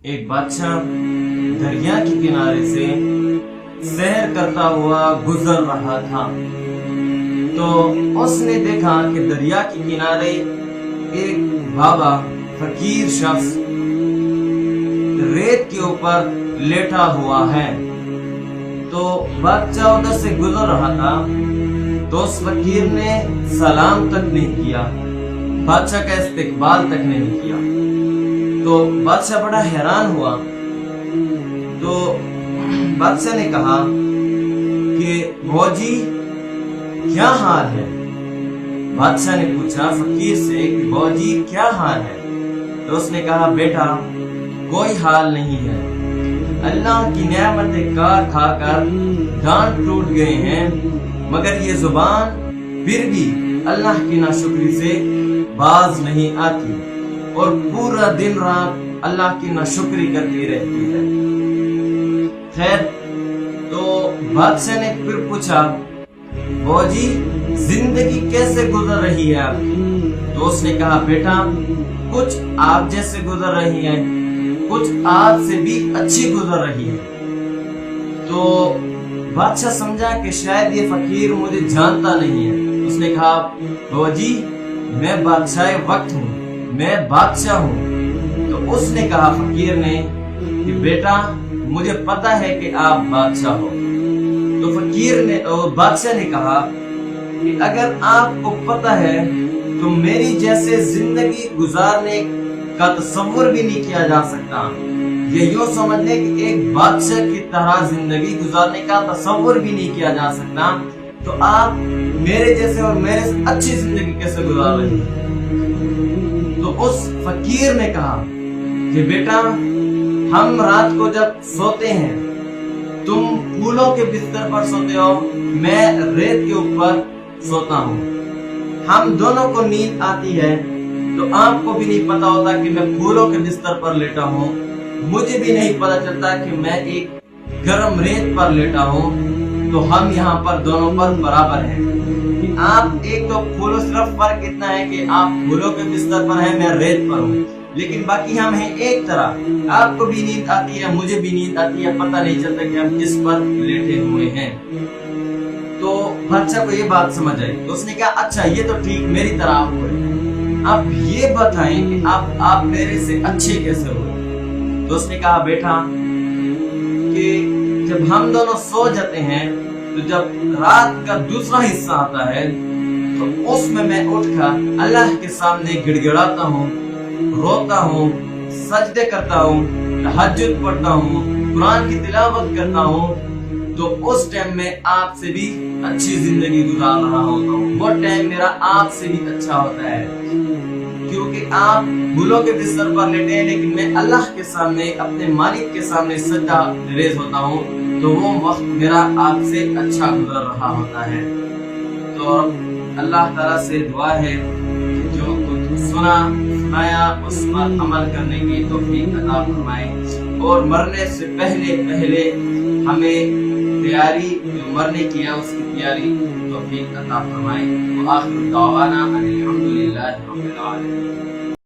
ایک بادشاہ دریا کے کنارے سے سیر کرتا ہوا گزر رہا تھا تو اس نے دیکھا کہ دریا کے کنارے ایک بابا فقیر شخص ریت کے اوپر لیٹا ہوا ہے۔ تو بادشاہ ادھر سے گزر رہا تھا تو اس فقیر نے سلام تک نہیں کیا، بادشاہ کا استقبال تک نہیں کیا۔ تو بادشاہ بڑا حیران ہوا۔ تو بادشاہ نے کہا کہ بوجی کیا حال ہے؟ بادشاہ نے پوچھا فقیر سے کہ بوجی کیا حال ہے؟ تو اس نے کہا بیٹا کوئی حال نہیں ہے، اللہ کی نعمتیں کھا کر دانت ٹوٹ گئے ہیں، مگر یہ زبان پھر بھی اللہ کی ناشکری سے باز نہیں آتی اور پورا دن رات اللہ کی ناشکری کرتی رہتی ہے۔ خیر، تو بادشاہ نے پھر پوچھا بوجی زندگی کیسے گزر رہی ہے آپ کی؟ تو اس نے کہا بیٹا کچھ آپ جیسے گزر رہی ہے، کچھ آپ سے بھی اچھی گزر رہی ہے۔ تو بادشاہ سمجھا کہ شاید یہ فقیر مجھے جانتا نہیں ہے۔ اس نے کہا بوجی میں بادشاہ وقت ہوں، میں بادشاہ ہوں۔ تو اس نے کہا فقیر نے کہ بیٹا مجھے پتا ہے کہ آپ بادشاہ ہو۔ تو فقیر نے بادشاہ نے کہا کہ اگر آپ کو پتا ہے تو میری جیسے زندگی گزارنے کا تصور بھی نہیں کیا جا سکتا، یہ یوں سمجھ لیں کہ ایک بادشاہ کی طرح زندگی گزارنے کا تصور بھی نہیں کیا جا سکتا، تو آپ میرے جیسے اور میرے سے اچھی زندگی کیسے گزار رہے ہیں؟ تو اس فقیر نے کہا کہ بیٹا ہم رات کو جب سوتے ہیں تم پھولوں کے بستر پر سوتے ہو، میں ریت کے اوپر سوتا ہوں، ہم دونوں کو نیند آتی ہے تو آپ کو بھی نہیں پتا ہوتا کہ میں پھولوں کے بستر پر لیٹا ہوں، مجھے بھی نہیں پتا چلتا کہ میں ایک گرم ریت پر لیٹا ہوں، تو ہم یہاں پر دونوں پر برابر ہیں کہ آپ ایک تو پھولوں، صرف فرق اتنا ہے کہ آپ پھولوں کے بستر پر ہیں، میں ریت پر ہوں، لیکن باقی ہم ہیں ایک طرح، آپ کو بھی نیند آتی ہے، مجھے بھی نیند آتی ہے، پتہ نہیں چلتا کہ ہم کس پر لیٹے ہوئے ہیں۔ تو بادشاہ کو یہ بات سمجھ آئی تو اس نے کہا اچھا یہ تو ٹھیک میری طرح آپ ہوئے، اب یہ بتائیں کہ آپ میرے سے اچھے کیسے ہوئے؟ تو اس نے کہا بیٹا کہ جب ہم دونوں سو جاتے ہیں تو جب رات کا دوسرا حصہ آتا ہے تو اس میں اٹھ کر اللہ کے سامنے گڑ گڑاتا ہوں، روتا ہوں، سجدے کرتا ہوں، تہجد پڑھتا ہوں، قرآن کی تلاوت کرتا ہوں، تو اس ٹائم میں آپ سے بھی اچھی زندگی گزار رہا ہوتا ہوں، وہ ٹائم میرا آپ سے بھی اچھا ہوتا ہے، کیونکہ آپ پھولوں کے بستر پر لیٹے ہیں لیکن میں اللہ کے سامنے، اپنے مالک کے سامنے سجدہ ریز ہوتا ہوں، تو وہ وقت میرا آپ سے اچھا گزر رہا ہوتا ہے۔ تو اللہ تعالیٰ سے دعا ہے کہ جو کچھ سنایا اس پر عمل کرنے کی توفیق عطا فرمائے، اور مرنے سے پہلے ہمیں تیاری، جو مرنے کی ہے اس کی تیاری توفیق عطا فرمائے۔ وآخر دعوانا ان الحمدللہ رب العالمین۔